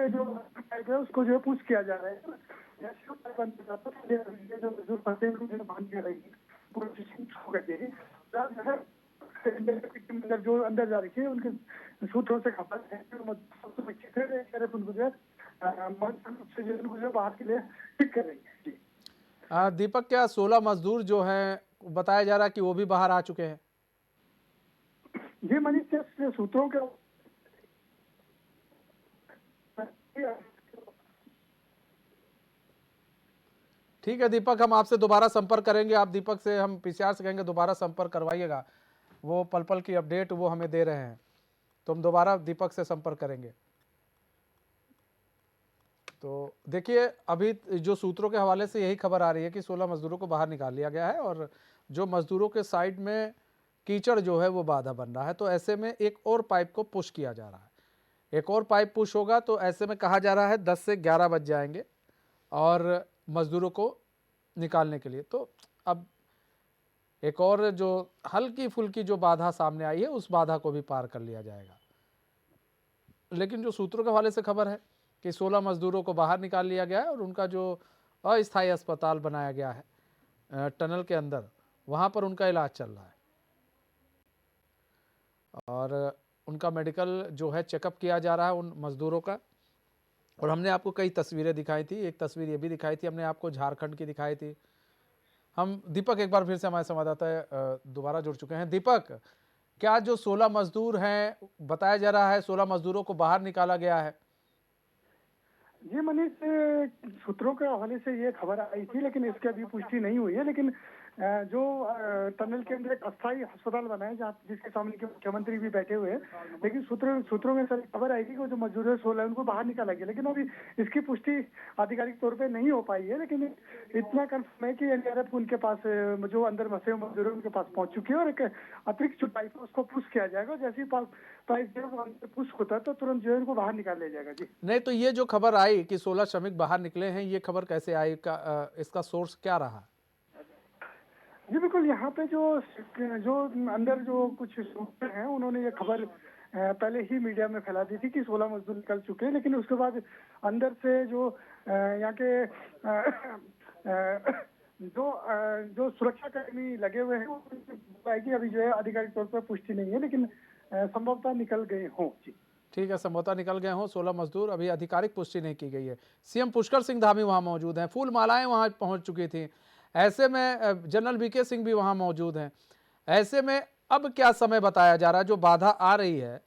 ये जो पाइप है उसको जो है पुश किया जा रहा है। जैसे वो पाइप अंदर जाता है, ये जो मजदूर फंसे हैं उनको बांध के रहेगी, प्रोसेसिंग शुरू कर देगी। अंदर जो अंदर जा रही है उनके सूत्रों से खबर है उनको जो है उनको जो बाहर के लिए पिक कर रही है। जी दीपक, क्या 16 मजदूर जो हैं बताया जा रहा है कि वो भी बाहर आ चुके हैं? जी मनीष, सूत्रों के ठीक है दीपक, हम आपसे दोबारा संपर्क करेंगे। आप दीपक से, हम पीसीआर से कहेंगे दोबारा संपर्क करवाइएगा। वो पल पल की अपडेट वो हमें दे रहे हैं, तो हम दोबारा दीपक से संपर्क करेंगे। तो देखिए, अभी जो सूत्रों के हवाले से यही खबर आ रही है कि 16 मजदूरों को बाहर निकाल लिया गया है और जो मजदूरों के साइड में कीचड़ जो है वो बाधा बन रहा है। तो ऐसे में एक और पाइप को पुश किया जा रहा है। एक और पाइप पुश होगा तो ऐसे में कहा जा रहा है 10 से 11 बज जाएंगे और मजदूरों को निकालने के लिए। तो अब एक और जो हल्की फुल्की जो बाधा सामने आई है उस बाधा को भी पार कर लिया जाएगा। लेकिन जो सूत्रों के हवाले से खबर है कि 16 मजदूरों को बाहर निकाल लिया गया है और उनका जो अस्थायी अस्पताल बनाया गया है टनल के अंदर, वहाँ पर उनका इलाज चल रहा है और उनका मेडिकल जो है चेकअप किया जा रहा है उन मजदूरों का। और हमने आपको कई तस्वीरें दिखाई थी, एक तस्वीर ये भी दिखाई थी हमने आपको, झारखंड की दिखाई थी। हम दीपक एक बार फिर से हमारे संवाददाता दोबारा जुड़ चुके हैं। दीपक, क्या जो 16 मजदूर हैं, बताया जा रहा है 16 मजदूरों को बाहर निकाला गया है? जी मनीष, सूत्रों के हवाले से ये खबर आई थी लेकिन इसकी अभी पुष्टि नहीं हुई है। लेकिन जो टनल के अंदर एक अस्थायी अस्पताल बना है जहाँ जिसके सामने के मुख्यमंत्री भी बैठे हुए हैं, लेकिन सूत्रों में सर खबर आई थी कि जो मजदूर है 16 उनको बाहर निकाला गया, लेकिन अभी इसकी पुष्टि आधिकारिक तौर पे नहीं हो पाई है। लेकिन इतना कंफर्म है कि एनडीआरएफ उनके पास जो अंदर फंसे हुए मजदूर उनके पास पहुंच चुकी है और एक अतिरिक्त जो पाइप है उसको पुश किया जाएगा। जैसे ही पाइप जो है वो अंदर पुश होता है तो तुरंत जो है उनको बाहर निकाल लिया जाएगा। जी नहीं, तो ये जो खबर आई कि 16 श्रमिक बाहर निकले हैं, ये खबर कैसे आई, इसका सोर्स क्या रहा? जी बिल्कुल, यहाँ पे जो जो अंदर जो कुछ सूत्र हैं उन्होंने ये खबर पहले ही मीडिया में फैला दी थी कि 16 मजदूर निकल चुके हैं। लेकिन उसके बाद अंदर से जो यहाँ के जो सुरक्षा कर्मी लगे हुए हैं वो कि अभी जो है आधिकारिक तौर पर पुष्टि नहीं है, लेकिन संभवतः निकल गए हों। जी ठीक है, संभवतः निकल गए हों 16 मजदूर, अभी आधिकारिक पुष्टि नहीं की गई है। सीएम पुष्कर सिंह धामी वहां मौजूद हैं, फूल मालाएं वहां पहुंच चुकी थी। ऐसे में जनरल वीके सिंह भी वहां मौजूद हैं। ऐसे में अब क्या समय बताया जा रहा है? जो बाधा आ रही है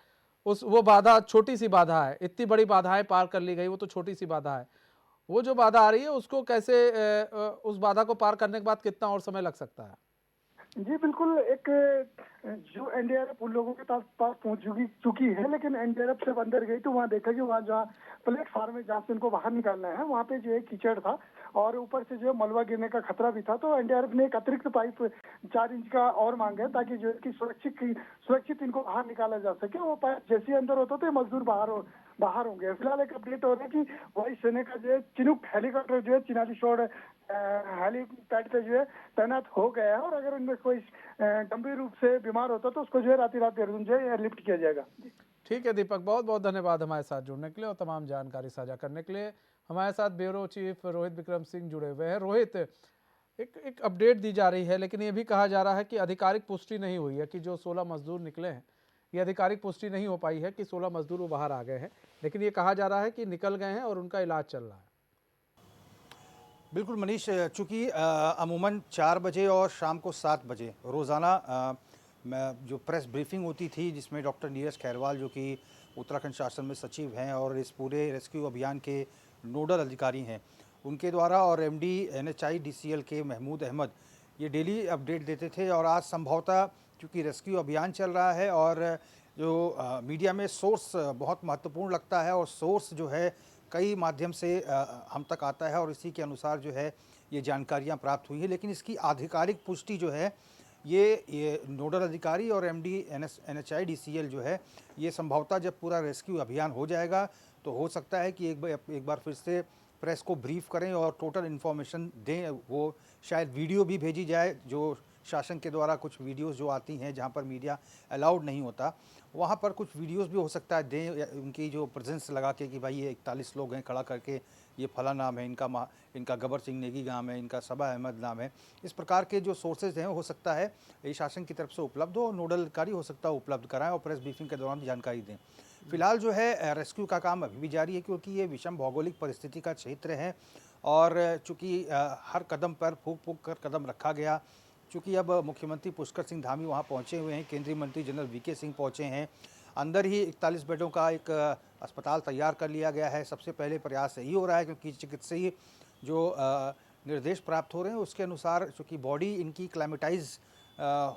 वो बाधा छोटी सी बाधा है, इतनी बड़ी बाधाएं पार कर ली गई, वो तो छोटी सी बाधा है। वो जो बाधा आ रही है उसको कैसे उस बाधा को पार करने के बाद कितना और समय लग सकता है? जी बिल्कुल, एक जो एनडीआरएफ उन लोगों के पास पहुंच चुकी है, लेकिन एनडीआरएफ जब अंदर गई तो वहाँ देखा कि वहाँ जहाँ प्लेटफार्म है जहाँ से उनको बाहर निकालना है वहाँ पे जो है कीचड़ था और ऊपर से जो है मलबा गिरने का खतरा भी था। तो एनडीआरएफ ने एक अतिरिक्त पाइप 4 इंच का और मांगा है ताकि जो है कि सुरक्षित इनको बाहर निकाला जा सके। वो पाइप जैसे अंदर होता तो ये मजदूर बाहर होंगे। फिलहाल एक अपडेट हो रहा है कि वायु सेना का जो है चिनूक हेलीकॉप्टर जो है चिनाली शोर हेलीपैड पे जो है तैनात हो गया है और अगर उनमें कोई गंभीर रूप से बीमार होता तो उसको जो है रात देहरादून जो है एयरलिफ्ट किया जाएगा। ठीक है दीपक, बहुत बहुत धन्यवाद हमारे साथ जुड़ने के लिए और तमाम जानकारी साझा करने के लिए। हमारे साथ ब्यूरो चीफ रोहित विक्रम सिंह जुड़े हुए हैं। रोहित, एक अपडेट दी जा रही है लेकिन ये भी कहा जा रहा है कि आधिकारिक पुष्टि नहीं हुई है कि जो 16 मजदूर निकले हैं, ये आधिकारिक पुष्टि नहीं हो पाई है कि 16 मजदूर वो बाहर आ गए हैं, लेकिन ये कहा जा रहा है कि निकल गए हैं और उनका इलाज चल रहा है। बिल्कुल मनीष, चूँकि अमूमन 4 बजे और शाम को 7 बजे रोज़ाना जो प्रेस ब्रीफिंग होती थी जिसमें डॉक्टर नीरज खैरवाल जो कि उत्तराखंड शासन में सचिव हैं और इस पूरे रेस्क्यू अभियान के नोडल अधिकारी हैं, उनके द्वारा और एमडी NHIDCL के महमूद अहमद ये डेली अपडेट देते थे। और आज संभवतः क्योंकि रेस्क्यू अभियान चल रहा है और जो मीडिया में सोर्स बहुत महत्वपूर्ण लगता है और सोर्स जो है कई माध्यम से हम तक आता है और इसी के अनुसार जो है ये जानकारियाँ प्राप्त हुई हैं, लेकिन इसकी आधिकारिक पुष्टि जो है ये नोडल अधिकारी और एमडी NHIDCL जो है ये संभवतः जब पूरा रेस्क्यू अभियान हो जाएगा तो हो सकता है कि एक बार फिर से प्रेस को ब्रीफ करें और टोटल इन्फॉर्मेशन दें। वो शायद वीडियो भी भेजी जाए जो शासन के द्वारा कुछ वीडियोस जो आती हैं जहां पर मीडिया अलाउड नहीं होता, वहां पर कुछ वीडियोस भी हो सकता है दें, उनकी जो प्रेजेंस लगा के कि भाई ये 41 लोग हैं खड़ा करके, ये फला नाम है इनका गबर सिंह नेगी नाम है, इनका सबा अहमद नाम है। इस प्रकार के जो सोर्सेज हैं हो सकता है ये शासन की तरफ से उपलब्ध हो, नोडल अधिकारी हो सकता है उपलब्ध कराएं और प्रेस ब्रीफिंग के दौरान जानकारी दें। फिलहाल जो है रेस्क्यू का काम अभी भी जारी है, क्योंकि ये विषम भौगोलिक परिस्थिति का क्षेत्र है और चूँकि हर कदम पर फूंक फूंक कर कदम रखा गया। चूँकि अब मुख्यमंत्री पुष्कर सिंह धामी वहाँ पहुँचे हुए हैं, केंद्रीय मंत्री जनरल वीके सिंह पहुँचे हैं, अंदर ही 41 बेडों का एक अस्पताल तैयार कर लिया गया है। सबसे पहले प्रयास यही हो रहा है, क्योंकि चिकित्सकीय जो निर्देश प्राप्त हो रहे हैं उसके अनुसार चूँकि बॉडी इनकी क्लाइमेटाइज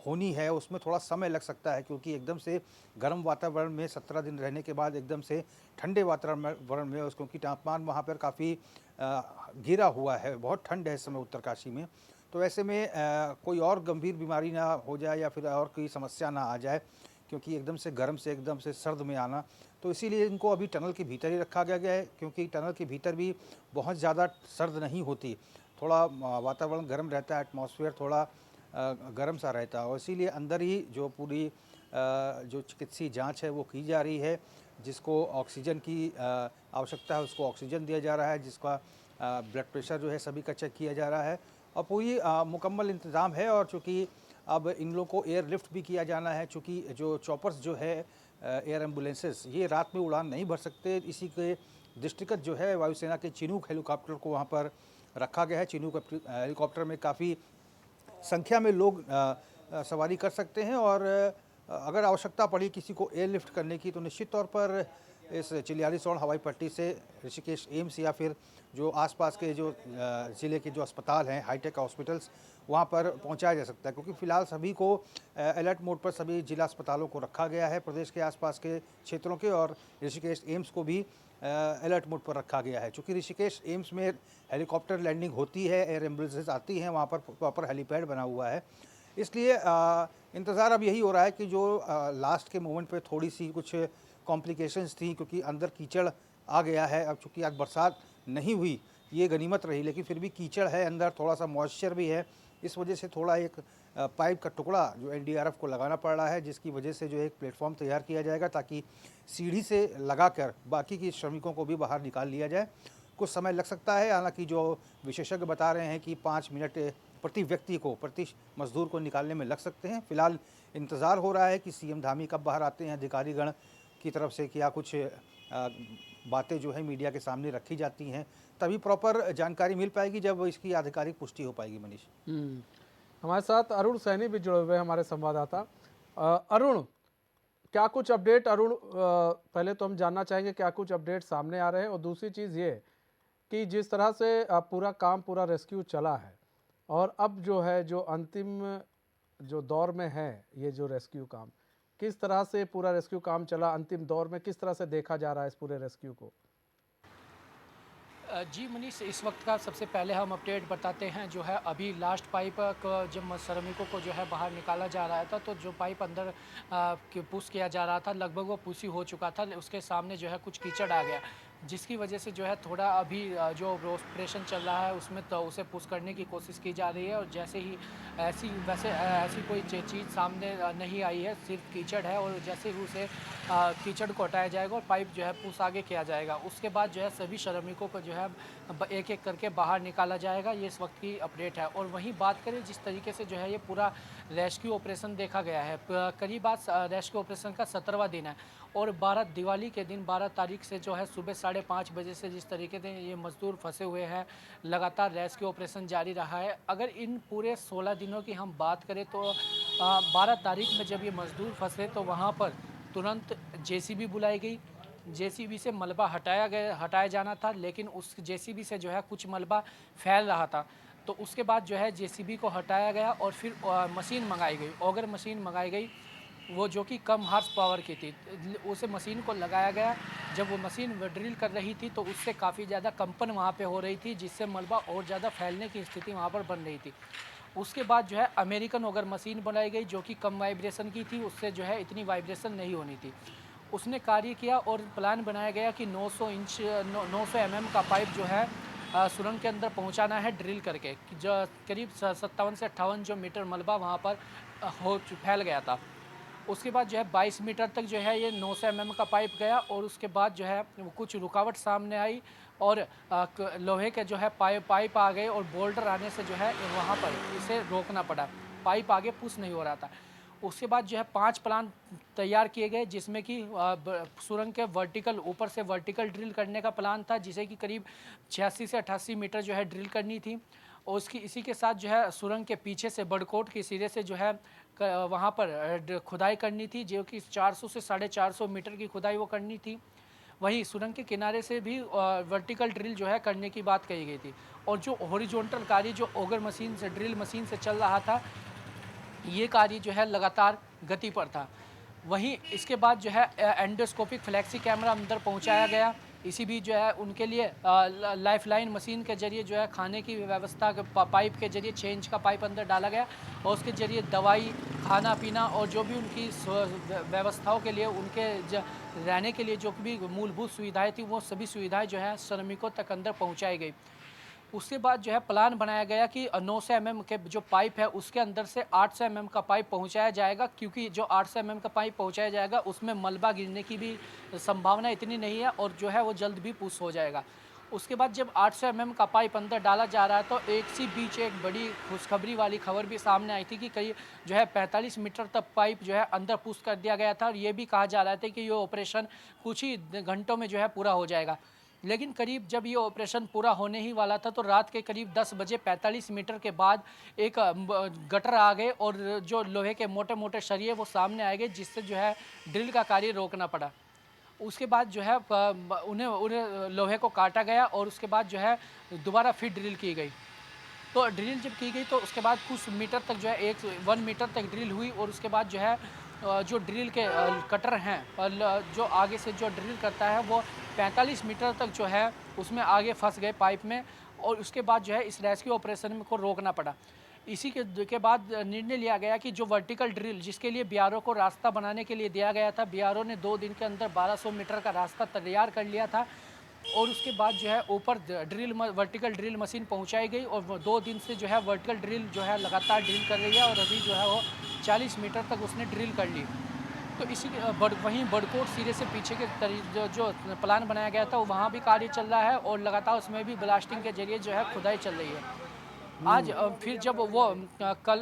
होनी है, उसमें थोड़ा समय लग सकता है, क्योंकि एकदम से गर्म वातावरण में 17 दिन रहने के बाद एकदम से ठंडे वातावरण में, क्योंकि तापमान वहाँ पर काफ़ी गिरा हुआ है, बहुत ठंड है इस समय उत्तरकाशी में, तो ऐसे में कोई और गंभीर बीमारी ना हो जाए या फिर और कोई समस्या ना आ जाए, क्योंकि एकदम से गर्म से एकदम से सर्द में आना, तो इसीलिए इनको अभी टनल के भीतर ही रखा गया है, क्योंकि टनल के भीतर भी बहुत ज़्यादा सर्द नहीं होती, थोड़ा वातावरण गर्म रहता है, एटमॉस्फेयर थोड़ा गर्म सा रहता है, और इसीलिए अंदर ही जो पूरी जो चिकित्सीय जांच है वो की जा रही है। जिसको ऑक्सीजन की आवश्यकता है उसको ऑक्सीजन दिया जा रहा है, जिसका ब्लड प्रेशर जो है सभी का चेक किया जा रहा है, और पूरी मुकम्मल इंतज़ाम है। और चूँकि अब इन लोगों को एयर लिफ्ट भी किया जाना है, चूँकि जो चॉपर्स जो है एयर एम्बुलेंसेस ये रात में उड़ान नहीं भर सकते, इसी के दृष्टिगत जो है वायुसेना के चिनूक हेलीकॉप्टर को वहाँ पर रखा गया है। चिनूक हेलीकॉप्टर में काफ़ी संख्या में लोग सवारी कर सकते हैं, और अगर आवश्यकता पड़ी किसी को एयरलिफ्ट करने की तो निश्चित तौर पर इस चिलियारीसौड़ हवाई पट्टी से ऋषिकेश एम्स या फिर जो आसपास के जो ज़िले के जो अस्पताल हैं, हाईटेक हॉस्पिटल्स, वहाँ पर पहुँचाया जा सकता है, क्योंकि फ़िलहाल सभी को अलर्ट मोड पर सभी जिला अस्पतालों को रखा गया है प्रदेश के आसपास के क्षेत्रों के, और ऋषिकेश एम्स को भी अलर्ट मोड पर रखा गया है। चूँकि ऋषिकेश एम्स में हेलीकॉप्टर लैंडिंग होती है, एयर एम्बुलेंसेज आती हैं, वहाँ पर प्रॉपर हेलीपैड बना हुआ है, इसलिए इंतज़ार अब यही हो रहा है कि जो लास्ट के मोमेंट पे थोड़ी सी कुछ कॉम्प्लिकेशंस थी, क्योंकि अंदर कीचड़ आ गया है। अब चूँकि आज बरसात नहीं हुई ये गनीमत रही, लेकिन फिर भी कीचड़ है अंदर, थोड़ा सा मॉइस्चर भी है, इस वजह से थोड़ा एक पाइप का टुकड़ा जो एनडीआरएफ को लगाना पड़ रहा है, जिसकी वजह से जो एक प्लेटफॉर्म तैयार किया जाएगा ताकि सीढ़ी से लगाकर बाकी के श्रमिकों को भी बाहर निकाल लिया जाए। कुछ समय लग सकता है, हालांकि जो विशेषज्ञ बता रहे हैं कि 5 मिनट प्रति व्यक्ति को, प्रति मजदूर को निकालने में लग सकते हैं। फिलहाल इंतज़ार हो रहा है कि सीएम धामी कब बाहर आते हैं, अधिकारीगण की तरफ से क्या कुछ बातें जो है मीडिया के सामने रखी जाती हैं, तभी प्रॉपर जानकारी मिल पाएगी जब इसकी आधिकारिक पुष्टि हो पाएगी। मनीष, हमारे साथ अरुण सैनी भी जुड़े हुए हैं, हमारे संवाददाता। अरुण, क्या कुछ अपडेट, अरुण पहले तो हम जानना चाहेंगे क्या कुछ अपडेट सामने आ रहे हैं, और दूसरी चीज़ ये कि जिस तरह से पूरा रेस्क्यू चला है और अब जो है जो अंतिम जो दौर में है ये जो रेस्क्यू काम, किस तरह से पूरा रेस्क्यू काम चला, अंतिम दौर में किस तरह से देखा जा रहा है इस पूरे रेस्क्यू को? जी मनीष, इस वक्त का सबसे पहले हम अपडेट बताते हैं। जो है अभी लास्ट पाइप को जब श्रमिकों को जो है बाहर निकाला जा रहा था, तो जो पाइप अंदर पुश किया जा रहा था लगभग वो पुश ही हो चुका था। उसके सामने जो है कुछ कीचड़ आ गया, जिसकी वजह से जो है थोड़ा अभी जो ऑपरेशन चल रहा है उसमें तो उसे पुश करने की कोशिश की जा रही है। और जैसे ही ऐसी कोई चीज़ सामने नहीं आई है, सिर्फ कीचड़ है, और जैसे ही उसे कीचड़ को हटाया जाएगा और पाइप जो है पुश आगे किया जाएगा, उसके बाद जो है सभी श्रमिकों को जो है एक एक करके बाहर निकाला जाएगा। ये इस वक्त की अपडेट है। और वहीं बात करें जिस तरीके से जो है ये पूरा रेस्क्यू ऑपरेशन देखा गया है, करीब आज रेस्क्यू ऑपरेशन का 17वां दिन है, और 12 दिवाली के दिन 12 तारीख से जो है सुबह 5:30 बजे से जिस तरीके से ये मज़दूर फंसे हुए हैं, लगातार रेस्क्यू ऑपरेशन जारी रहा है। अगर इन पूरे 16 दिनों की हम बात करें तो 12 तारीख में जब ये मज़दूर फंसे तो वहाँ पर तुरंत जेसीबी बुलाई गई, जेसीबी से मलबा हटाया जाना था, लेकिन उस जेसीबी से जो है कुछ मलबा फैल रहा था, तो उसके बाद जो है जेसीबी को हटाया गया और फिर मशीन मंगाई गई, ऑगर मशीन मंगाई गई, वो जो कि कम हार्स पावर की थी। उसे मशीन को लगाया गया, जब वो मशीन ड्रिल कर रही थी तो उससे काफ़ी ज़्यादा कंपन वहाँ पे हो रही थी, जिससे मलबा और ज़्यादा फैलने की स्थिति वहाँ पर बन रही थी। उसके बाद जो है अमेरिकन ऑगर मशीन बनाई गई, जो कि कम वाइब्रेशन की थी, उससे जो है इतनी वाइब्रेशन नहीं होनी थी। उसने कार्य किया और प्लान बनाया गया कि 900 mm का पाइप जो है सुरंग के अंदर पहुंचाना है ड्रिल करके। जो करीब 57 से 58 जो मीटर मलबा वहां पर फैल गया था। उसके बाद जो है 22 मीटर तक जो है ये 900 mm का पाइप गया और उसके बाद जो है कुछ रुकावट सामने आई और लोहे के जो है पाइप आ गए और बोल्डर आने से जो है वहाँ पर इसे रोकना पड़ा। पाइप आगे पुश नहीं हो रहा था। उसके बाद जो है 5 प्लान तैयार किए गए, जिसमें कि सुरंग के वर्टिकल ऊपर से वर्टिकल ड्रिल करने का प्लान था, जिसे कि करीब 86 से 88 मीटर जो है ड्रिल करनी थी। और उसकी इसी के साथ जो है सुरंग के पीछे से बड़कोट के सिरे से जो है वहाँ पर खुदाई करनी थी, जो कि 400 से 450 मीटर की खुदाई वो करनी थी। वहीं सुरंग के किनारे से भी वर्टिकल ड्रिल जो है करने की बात कही गई थी। और जो हॉरिजॉन्टल कार्य जो ऑगर मशीन से ड्रिल मशीन से चल रहा था, ये कार्य जो है लगातार गति पर था। वहीं इसके बाद जो है एंडोस्कोपिक फ्लैक्सी कैमरा अंदर पहुंचाया गया। इसी बीच जो है उनके लिए लाइफलाइन मशीन के जरिए जो है खाने की व्यवस्था पाइप के जरिए चेंज का पाइप अंदर डाला गया और उसके जरिए दवाई, खाना पीना और जो भी उनकी व्यवस्थाओं के लिए उनके रहने के लिए जो भी मूलभूत सुविधाएं थी, वो सभी सुविधाएं जो है श्रमिकों तक अंदर पहुँचाई गई। उसके बाद जो है प्लान बनाया गया कि 900 mm के जो पाइप है उसके अंदर से 800 mm का पाइप पहुंचाया जाएगा, क्योंकि जो 800 mm का पाइप पहुंचाया जाएगा उसमें मलबा गिरने की भी संभावना इतनी नहीं है और जो है वो जल्द भी पुश हो जाएगा। उसके बाद जब 800 mm का पाइप अंदर डाला जा रहा है तो एक सी बीच एक बड़ी खुशखबरी वाली खबर भी सामने आई थी कि कई जो है 45 मीटर तक पाइप जो है अंदर पुश कर दिया गया था और ये भी कहा जा रहा था कि ये ऑपरेशन कुछ ही घंटों में जो है पूरा हो जाएगा। लेकिन करीब जब ये ऑपरेशन पूरा होने ही वाला था तो रात के करीब 10 बजे 45 मीटर के बाद एक गटर आ गए और जो लोहे के मोटे मोटे सरिये वो सामने आ गए, जिससे जो है ड्रिल का कार्य रोकना पड़ा। उसके बाद जो है उन्हें लोहे को काटा गया और उसके बाद जो है दोबारा फिर ड्रिल की गई। तो ड्रिल जब की गई तो उसके बाद कुछ मीटर तक जो है 1 मीटर तक ड्रिल हुई और उसके बाद जो है जो ड्रिल के कटर हैं जो आगे से जो ड्रिल करता है वो 45 मीटर तक जो है उसमें आगे फंस गए पाइप में और उसके बाद जो है इस रेस्क्यू ऑपरेशन को रोकना पड़ा। इसी के बाद निर्णय लिया गया कि जो वर्टिकल ड्रिल जिसके लिए बीआरओ को रास्ता बनाने के लिए दिया गया था, बीआरओ ने 2 दिन के अंदर 1200 मीटर का रास्ता तैयार कर लिया था और उसके बाद जो है ऊपर वर्टिकल ड्रिल मशीन पहुंचाई गई और 2 दिन से जो है वर्टिकल ड्रिल जो है लगातार ड्रिल कर रही है और अभी जो है वो 40 मीटर तक उसने ड्रिल कर ली। तो इसी वहीं बड़कोट सिरे से पीछे के जो प्लान बनाया गया था वहाँ भी कार्य चल रहा है और लगातार उसमें भी ब्लास्टिंग के जरिए जो है खुदाई चल रही है। आज फिर जब वो कल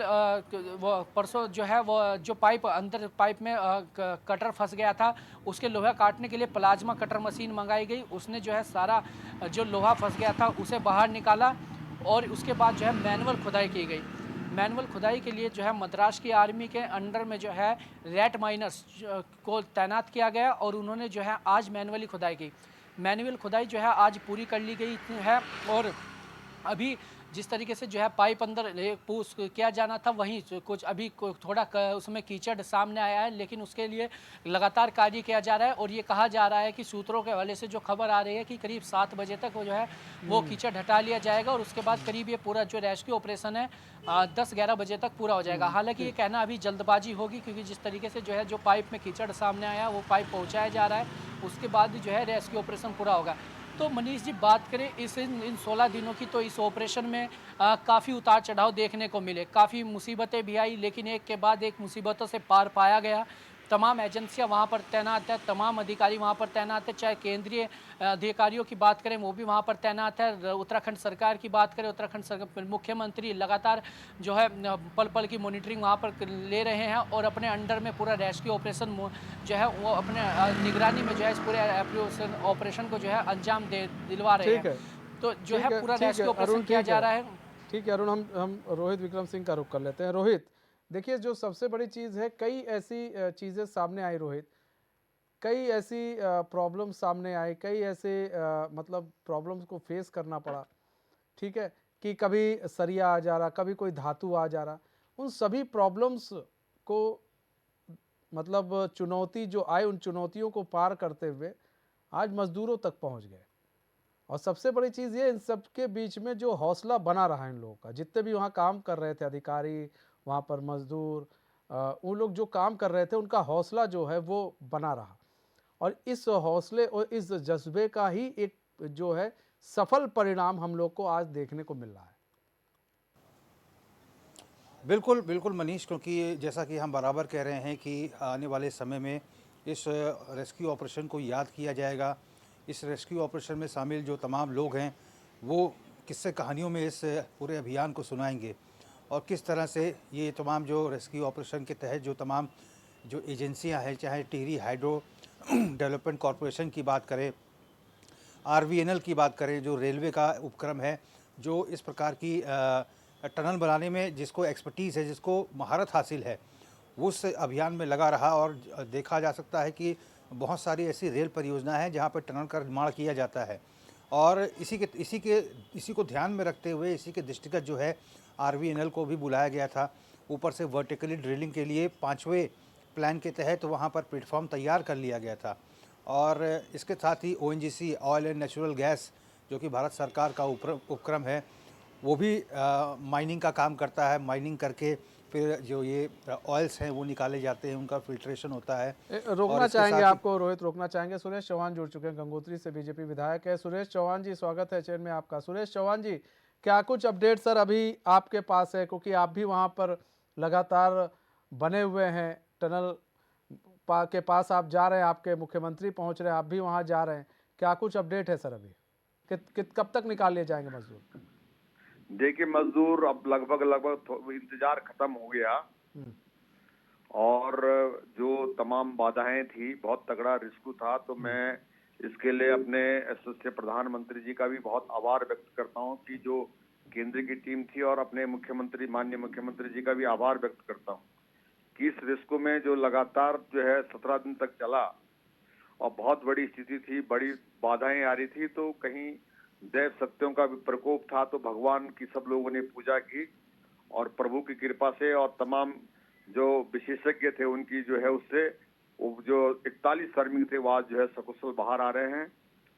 वो परसों जो है वो जो अंदर पाइप में कटर फंस गया था, उसके लोहा काटने के लिए प्लाज्मा कटर मशीन मंगाई गई। उसने जो है सारा जो लोहा फंस गया था उसे बाहर निकाला और उसके बाद जो है मैनुअल खुदाई की गई। मैनुअल खुदाई के लिए जो है मद्रास की आर्मी के अंडर में जो है रेट माइनर्स को तैनात किया गया और उन्होंने जो है आज मैनुअली खुदाई की। मैनुअल खुदाई जो है आज पूरी कर ली गई है और अभी जिस तरीके से जो है पाइप अंदर पुश किया जाना था वहीं कुछ अभी थोड़ा उसमें कीचड़ सामने आया है, लेकिन उसके लिए लगातार कार्य किया जा रहा है और ये कहा जा रहा है कि सूत्रों के हवाले से जो खबर आ रही है कि करीब 7 बजे तक वो जो है वो कीचड़ हटा लिया जाएगा और उसके बाद करीब ये पूरा जो रेस्क्यू ऑपरेशन है 10-11 बजे तक पूरा हो जाएगा। हालांकि ये कहना अभी जल्दबाजी होगी क्योंकि जिस तरीके से जो है जो पाइप में कीचड़ सामने आया वो पाइप पहुँचाया जा रहा है, उसके बाद जो है रेस्क्यू ऑपरेशन पूरा होगा। तो मनीष जी बात करें इन 16 दिनों की तो इस ऑपरेशन में काफ़ी उतार चढ़ाव देखने को मिले, काफ़ी मुसीबतें भी आई, लेकिन एक के बाद एक मुसीबतों से पार पाया गया। तमाम एजेंसियां वहां पर तैनात है, तमाम अधिकारी वहां पर तैनात है, चाहे केंद्रीय अधिकारियों की बात करें वो भी वहां पर तैनात है, उत्तराखंड सरकार की बात करें उत्तराखंड मुख्यमंत्री लगातार जो है पल पल की मॉनिटरिंग वहां पर ले रहे हैं और अपने अंडर में पूरा रेस्क्यू ऑपरेशन जो है वो अपने निगरानी में जो है इस पूरे ऑपरेशन को जो है अंजाम दिलवा रहे हैं। तो जो है पूरा रेस्क्यू ऑपरेशन किया जा रहा है। ठीक है अरुण, हम रोहित विक्रम सिंह का रुख कर लेते हैं। रोहित, देखिए जो सबसे बड़ी चीज़ है, कई ऐसी चीज़ें सामने आई रोहित, कई ऐसी प्रॉब्लम सामने आई, कई ऐसे मतलब प्रॉब्लम्स को फेस करना पड़ा, ठीक है, कि कभी सरिया आ जा रहा, कभी कोई धातु आ जा रहा, उन सभी प्रॉब्लम्स को मतलब चुनौती जो आई उन चुनौतियों को पार करते हुए आज मज़दूरों तक पहुंच गए। और सबसे बड़ी चीज़ ये, इन सब के बीच में जो हौसला बना रहा इन लोगों का, जितने भी वहाँ काम कर रहे थे अधिकारी, वहाँ पर मज़दूर, उन लोग जो काम कर रहे थे उनका हौसला जो है वो बना रहा। और इस हौसले और इस जज्बे का ही एक जो है सफल परिणाम हम लोग को आज देखने को मिल रहा है। बिल्कुल, बिल्कुल मनीष, क्योंकि जैसा कि हम बराबर कह रहे हैं कि आने वाले समय में इस रेस्क्यू ऑपरेशन को याद किया जाएगा। इस रेस्क्यू ऑपरेशन में शामिल जो तमाम लोग हैं, वो किस्से कहानियों में इस पूरे अभियान को सुनाएंगे और किस तरह से ये तमाम जो रेस्क्यू ऑपरेशन के तहत जो तमाम जो एजेंसियां हैं, चाहे टिहरी हाइड्रो डेवलपमेंट कॉरपोरेशन की बात करें, आरवीएनएल की बात करें, जो रेलवे का उपक्रम है, जो इस प्रकार की टनल बनाने में जिसको एक्सपर्टीज़ है, जिसको महारत हासिल है, उस अभियान में लगा रहा। और देखा जा सकता है कि बहुत सारी ऐसी रेल परियोजनाएं हैं जहां पर टनल का निर्माण किया जाता है और इसी को ध्यान में रखते हुए, इसी के दृष्टिगत जो है आरवीएनएल को भी बुलाया गया था। ऊपर से वर्टिकली ड्रिलिंग के लिए 5वें प्लान के तहत वहां पर प्लेटफॉर्म तैयार कर लिया गया था और इसके साथ ही ONGC, oil and natural gas, जो कि भारत सरकार का उपक्रम है, वो भी माइनिंग का काम करता है। माइनिंग करके फिर जो ये ऑयल्स हैं वो निकाले जाते हैं, उनका फिल्ट्रेशन होता है। रोकना चाहेंगे आपको रोहित, रोकना चाहेंगे। सुरेश चौहान जुड़ चुके हैं, गंगोत्री से बीजेपी विधायक है। सुरेश चौहान जी, स्वागत है चैनल में आपका। सुरेश चौहान जी, क्या कुछ अपडेट सर अभी आपके पास है, क्योंकि आप भी वहाँ पर लगातार बने हुए हैं, टनल के पास आप जा रहे हैं, आपके मुख्यमंत्री पहुँच रहे हैं, आप भी वहाँ जा रहे हैं, क्या कुछ अपडेट है सर अभी? कब तक निकाल लिए जाएंगे मजदूर? देखिए, मजदूर अब लगभग इंतजार खत्म हो गया और जो तमाम बाधाएं थी, बहुत तगड़ा रिस्क था, तो मैं इसके लिए अपने यशस्वी प्रधानमंत्री जी का भी बहुत आभार व्यक्त करता हूं कि जो केंद्र की टीम थी, और अपने मुख्यमंत्री, माननीय मुख्यमंत्री जी का भी आभार व्यक्त करता हूं कि इस रिस्क में जो लगातार जो है 17 दिन तक चला और बहुत बड़ी स्थिति थी, बड़ी बाधाएं आ रही थी, तो कहीं दैव शक्तियों का भी प्रकोप था, तो भगवान की सब लोगों ने पूजा की और प्रभु की कृपा से और तमाम जो विशेषज्ञ थे उनकी जो है उससे वो जो 41 श्रमिक थे वो आज जो है सकुशल बाहर आ रहे हैं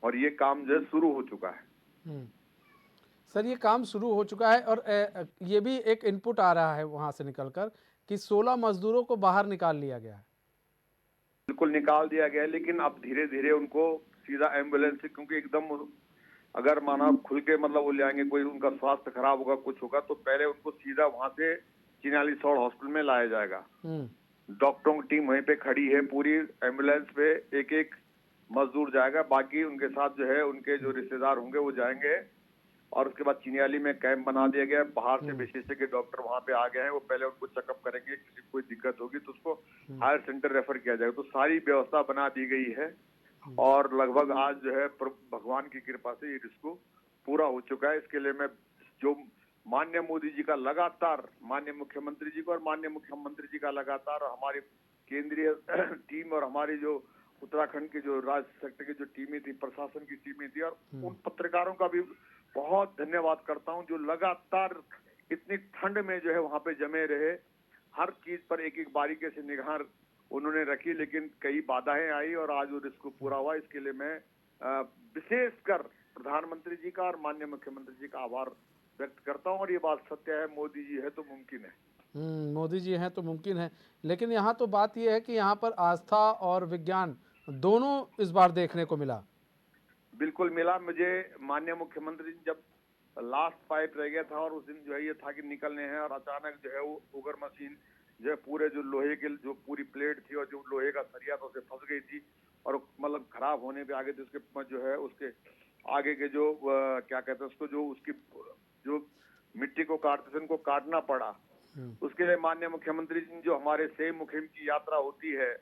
और ये काम जो है शुरू हो चुका है। सर, ये काम शुरू हो चुका है और ये भी एक इनपुट आ रहा है वहां से निकलकर कि 16 मजदूरों को बाहर निकाल लिया गया है। बिल्कुल निकाल दिया गया है, लेकिन अब धीरे धीरे उनको सीधा एम्बुलेंस से, क्योंकि एकदम अगर माना खुल के मतलब वो ले आएंगे, कोई उनका स्वास्थ्य खराब होगा, कुछ होगा, तो पहले उनको सीधा वहां से चिन्यालीसौड़ हॉस्पिटल में लाया जाएगा। डॉक्टरों की टीम वहीं पे खड़ी है, पूरी एम्बुलेंस पे एक एक मजदूर जाएगा, बाकी उनके साथ जो है उनके जो रिश्तेदार होंगे वो जाएंगे और उसके बाद चिन्याली में कैंप बना दिया गया। बाहर से विशेषज्ञ डॉक्टर वहां पे आ गए हैं, वो पहले उनको चेकअप करेंगे, किसी को कोई दिक्कत होगी तो उसको हायर सेंटर रेफर किया जाएगा। तो सारी व्यवस्था बना दी गई है और लगभग आज जो है भगवान की कृपा से ये रिस्क पूरा हो चुका है। इसके लिए मैं जो माननीय मोदी जी का लगातार, माननीय मुख्यमंत्री जी को और माननीय मुख्यमंत्री जी का लगातार, हमारी केंद्रीय टीम और हमारी जो उत्तराखंड की जो राज्य सेक्टर की जो टीमें थी, प्रशासन की टीमें थी, और उन पत्रकारों का भी बहुत धन्यवाद करता हूं जो लगातार इतनी ठंड में जो है वहां पे जमे रहे, हर चीज पर एक एक बारीकी से निगाह उन्होंने रखी, लेकिन कई बाधाएं आई और आज वो रिस्क पूरा हुआ। इसके लिए मैं विशेषकर प्रधानमंत्री जी का और माननीय मुख्यमंत्री जी का आभार व्यक्त करता हूं। और ये बात सत्य है, मोदी जी है तो मुमकिन है। मोदी जी हैं तो मुमकिन है, लेकिन यहाँ तो बात यह है कि यहाँ पर आस्था और विज्ञान दोनों इस बार देखने को मिला। बिल्कुल मिला। मुझे माननीय मुख्यमंत्री जी जब लास्ट पाइप रह गया था और उस दिन जो है ये था कि निकलने हैं, और अचानक जो है वो उगर मशीन जो है पूरे जो लोहे के जो पूरी प्लेट थी और जो लोहे का सरिया था उसे फंस गई थी और मतलब खराब होने पे आगे थे, उसके जो है उसके आगे के जो क्या कहते हैं उसको, जो उसकी जो मिट्टी को काटते थे उनको काटना पड़ा। उसके लिए माननीय मुख्यमंत्री जी जो हमारे सेम मुहिम की यात्रा होती है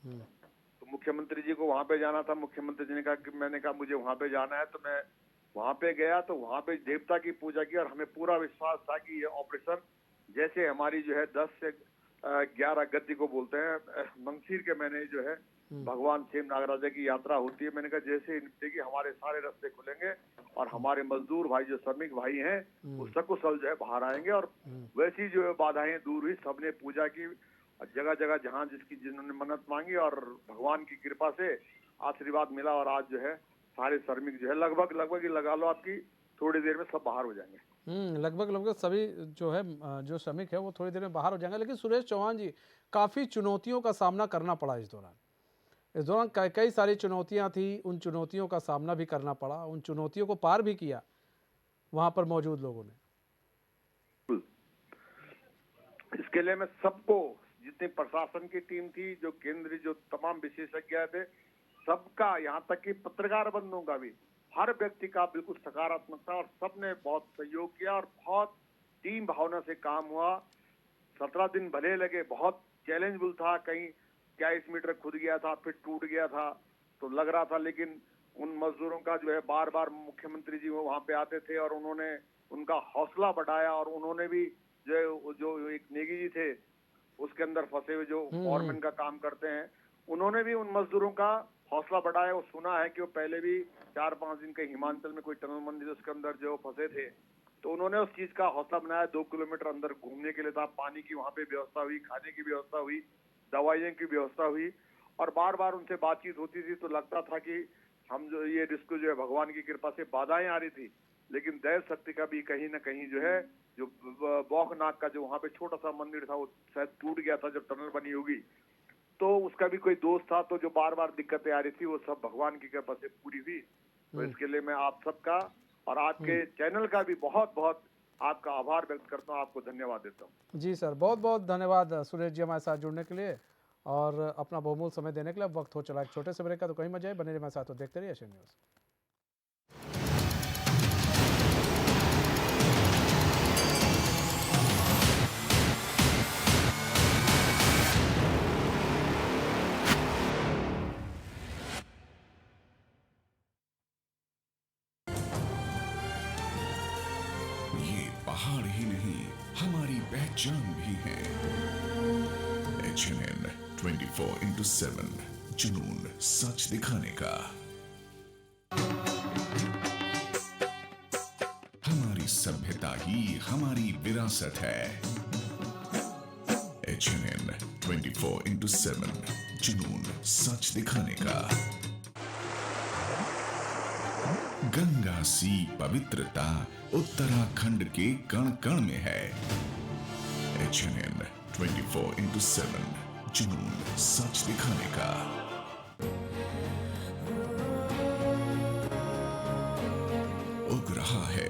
तो मुख्यमंत्री जी को वहां पे जाना था। मुख्यमंत्री जी ने कहा कि मैंने कहा मुझे वहां पे जाना है, तो मैं वहां पे गया तो वहां पे देवता की पूजा की और हमें पूरा विश्वास था कि ये ऑपरेशन जैसे हमारी जो है 10 से 11 गति को बोलते हैं मंगसीर के महीने जो है भगवान सेम नागराजा की यात्रा होती है, मैंने कहा जैसे निपटेगी हमारे सारे रास्ते खुलेंगे और हमारे मजदूर भाई जो श्रमिक भाई हैं वो सकुशल जो है बाहर आएंगे। और वैसी जो बाधाएं दूर हुई, सबने पूजा की, जगह जगह जहाँ जिन्होंने मन्नत मांगी और भगवान की कृपा से आशीर्वाद मिला और आज जो है सारे श्रमिक जो है लगभग लगा लो आपकी थोड़ी देर में सब बाहर हो जाएंगे। लगभग सभी जो है जो श्रमिक है वो थोड़ी देर में बाहर हो जाएंगे। लेकिन सुरेश चौहान जी, काफ़ी चुनौतियों का सामना करना पड़ा इस दौरान, इस दौरान कई कई सारी चुनौतियां थी, उन चुनौतियों का सामना भी करना पड़ा, उन चुनौतियों को पार भी किया वहां पर मौजूद लोगों ने। इसके लिए मैं सबको, जितनी प्रशासन की टीम थी, जो केंद्रीय जो तमाम विशेषज्ञ थे, सबका, यहाँ तक कि पत्रकार बंधुओं का भी, हर व्यक्ति का बिल्कुल सकारात्मक था और सबने बहुत सहयोग किया और बहुत टीम भावना से काम हुआ। 17 दिन भले लगे, बहुत चैलेंजफुल था, कहीं 22 मीटर खुद गया था, फिर टूट गया था, तो लग रहा था, लेकिन उन मजदूरों का जो है बार बार मुख्यमंत्री जी वो वहां पे आते थे और उन्होंने उनका हौसला बढ़ाया और उन्होंने भी जो एक नेगी जी थे उसके अंदर फंसे हुए जो फॉरमैन का काम करते हैं, उन्होंने भी उन मजदूरों का हौसला बढ़ाया। वो सुना है कि वो पहले भी 4-5 दिन के हिमाचल में कोई टनल मंदिर उसके अंदर जो फंसे थे, तो उन्होंने उस चीज का हौसला बनाया। 2 किलोमीटर अंदर घूमने के लिए था, पानी की वहां पे व्यवस्था हुई, खाने की व्यवस्था हुई, दवाइयों की व्यवस्था हुई और बार बार उनसे बातचीत होती थी तो लगता था कि हम जो ये रिस्क जो है भगवान की कृपा से बाधाएं आ रही थी, लेकिन दैव शक्ति का भी कहीं ना कहीं जो है, जो बौखनाग का जो वहां पे छोटा सा मंदिर था वो शायद टूट गया था जब टनल बनी होगी, तो उसका भी कोई दोष था, तो जो बार बार दिक्कतें आ रही थी वो सब भगवान की कृपा से पूरी हुई। तो इसके लिए मैं आप सबका और आपके चैनल का भी बहुत बहुत आपका आभार व्यक्त करता हूँ, आपको धन्यवाद देता हूँ। जी सर, बहुत बहुत धन्यवाद सुरेश जी हमारे साथ जुड़ने के लिए और अपना बहुमूल्य समय देने के लिए। अब वक्त हो चला एक छोटे से ब्रेक का, तो कहीं मत जाए, बने रहिए हमारे साथ और देखते रहिए एशियन न्यूज़। ये पहाड़ ही नहीं, हमारी पहचान भी है। HNN 24/7, जुनून सच दिखाने का। हमारी सभ्यता ही हमारी विरासत है। HNN 24/7, जुनून सच दिखाने का। गंगा सी पवित्रता उत्तराखंड के कण कण में है। HNN 24/7, जुनून सच दिखाने का। उग रहा है